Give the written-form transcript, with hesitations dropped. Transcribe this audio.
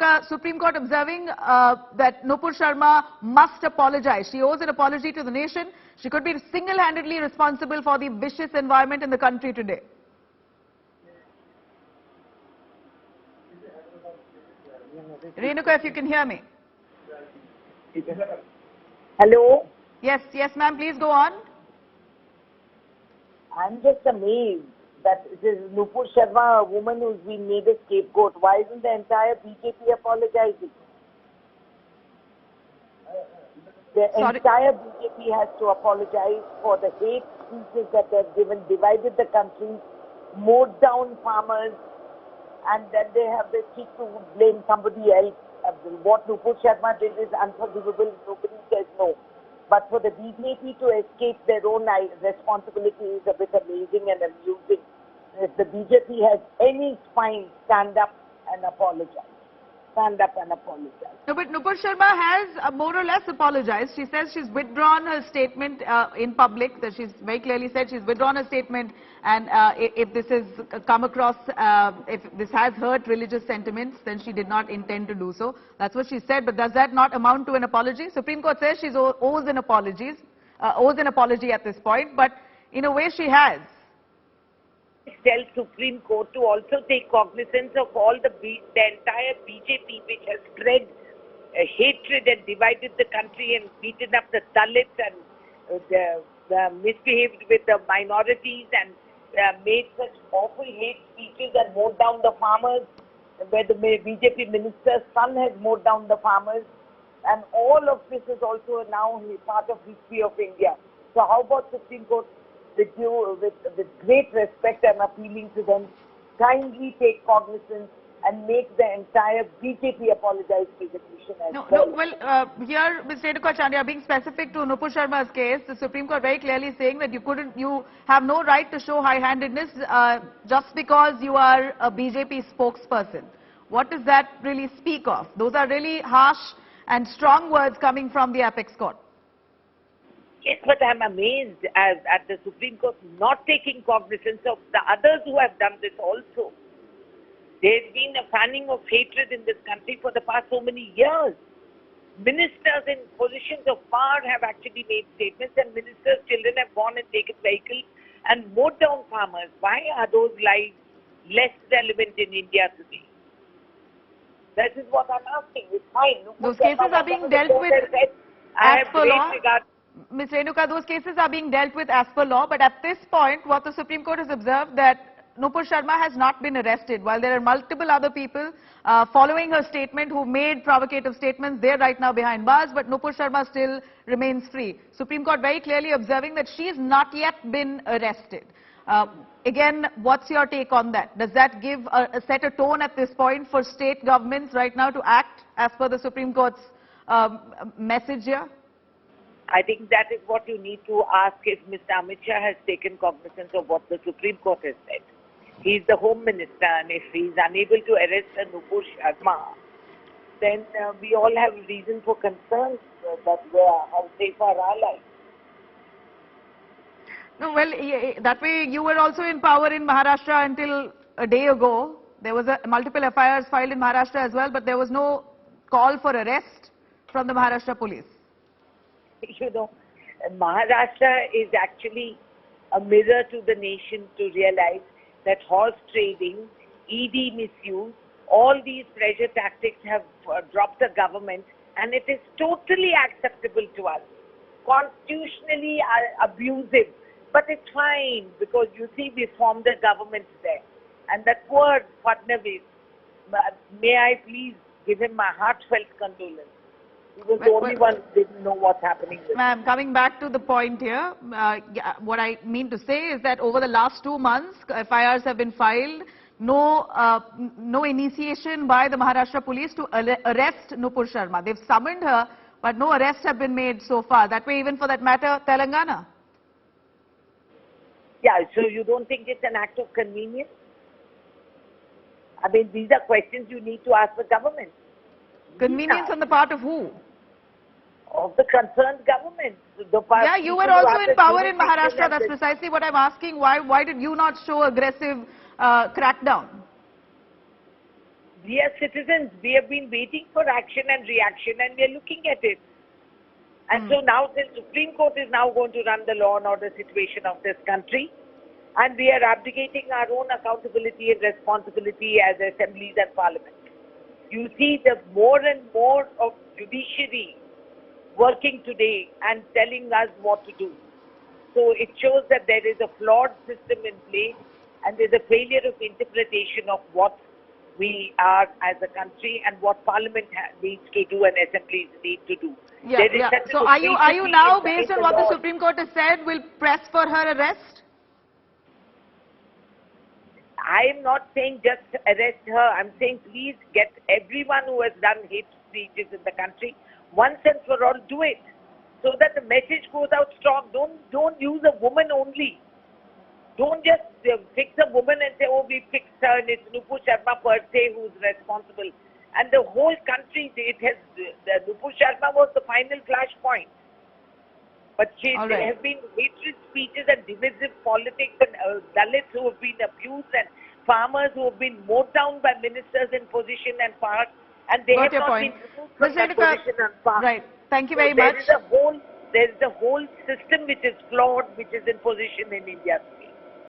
Renuka, Supreme Court observing that Nupur Sharma must apologize. She owes an apology to the nation. She could be single-handedly responsible for the vicious environment in the country today. Renuka, if you can hear me. Hello? Yes, ma'am, please go on. I'm just amazed that it is Nupur Sharma, a woman who's been made a scapegoat. Why isn't the entire BJP apologizing? The entire BJP has to apologize for the hate speeches that they've given, divided the country, mowed down farmers, and then they have the cheek to blame somebody else. What Nupur Sharma did is unforgivable. Nobody says no. But for the BJP to escape their own responsibility is a bit amazing and amusing. If the BJP has any spine, stand up and apologize. Stand up and apologize. No, but Nupur Sharma has more or less apologized. She says she's withdrawn her statement in public. That she's very clearly said she's withdrawn her statement, and if this has come across, if this has hurt religious sentiments, then she did not intend to do so. That's what she said. But does that not amount to an apology? Supreme Court says she owes an apology at this point, but in a way she has. Tell Supreme Court to also take cognizance of all the entire BJP which has spread hatred and divided the country and beaten up the Dalits and misbehaved with the minorities and made such awful hate speeches and mowed down the farmers, where the BJP minister's son has mowed down the farmers, and all of this is also now part of history of India. So how about Supreme Court? With great respect, I'm appealing to them, kindly take cognizance and make the entire BJP apologize to the nation as well. Here, Ms. Renuka Chandia, being specific to Nupur Sharma's case, the Supreme Court very clearly saying that you have no right to show high-handedness just because you are a BJP spokesperson. What does that really speak of? Those are really harsh and strong words coming from the apex court. Yes, but I'm amazed at the Supreme Court not taking cognizance of the others who have done this also. There's been a fanning of hatred in this country for the past so many years. Ministers in positions of power have actually made statements, and ministers' children have gone and taken vehicles and mowed down farmers. Why are those lives less relevant in India today? That is what I'm asking. It's fine. Those cases are being dealt with as per law. Ms. Renuka, those cases are being dealt with as per law, but at this point, what the Supreme Court has observed that Nupur Sharma has not been arrested. While there are multiple other people following her statement who made provocative statements, they're right now behind bars, but Nupur Sharma still remains free. Supreme Court very clearly observing that she has not yet been arrested. Again, what's your take on that? Does that give set a tone at this point for state governments right now to act as per the Supreme Court's message here? I think that is what you need to ask if Mr. Amit Shah has taken cognizance of what the Supreme Court has said. He is the Home Minister, and if he is unable to arrest Nupur Sharma, then we all have reason for concern that how safe are our lives. No, well, that way you were also in power in Maharashtra until a day ago. There was multiple FIRs filed in Maharashtra as well, but there was no call for arrest from the Maharashtra police. You know, Maharashtra is actually a mirror to the nation to realize that horse trading, ED misuse, all these pressure tactics have dropped the government, and it is totally acceptable to us. Constitutionally abusive, but it's fine because you see we formed a government there. And that poor Cognizance, may I please give him my heartfelt condolence. He was the only one who didn't know what's happening with him. Ma'am, coming back to the point here, what I mean to say is that over the last 2 months, FIRs have been filed. No initiation by the Maharashtra police to arrest Nupur Sharma. They've summoned her, but no arrests have been made so far. That way, even for that matter, Telangana. Yeah, so you don't think it's an act of convenience? I mean, these are questions you need to ask the government. Convenience on the part of who? Of the concerned government. Yeah, you were also in power in Maharashtra. That's precisely what I'm asking. Why did you not show aggressive crackdown? We are citizens. We have been waiting for action and reaction, and we are looking at it. And so now the Supreme Court is now going to run the law and order situation of this country, and we are abdicating our own accountability and responsibility as assemblies and parliament. You see the more and more of judiciary working today and telling us what to do. So it shows that there is a flawed system in place, and there's a failure of interpretation of what we are as a country and what Parliament needs to do and assemblies need to do. Yeah. So are you now, based on what the Supreme Court has said, will press for her arrest? I am not saying just arrest her. I'm saying please get everyone who has done hate speeches in the country, once and for all, do it, so that the message goes out strong. Don't use a woman only. Don't just fix a woman and say, oh, we fixed her and it's Nupur Sharma per se who's responsible. And the whole country, Nupur Sharma was the final flashpoint. But there have been hatred speeches and divisive politics, and Dalits who have been abused, and farmers who have been mowed down by ministers in position and power, and they have not been removed from that position and power. Right. Thank you very much. There is a whole system which is flawed, which is in position in India.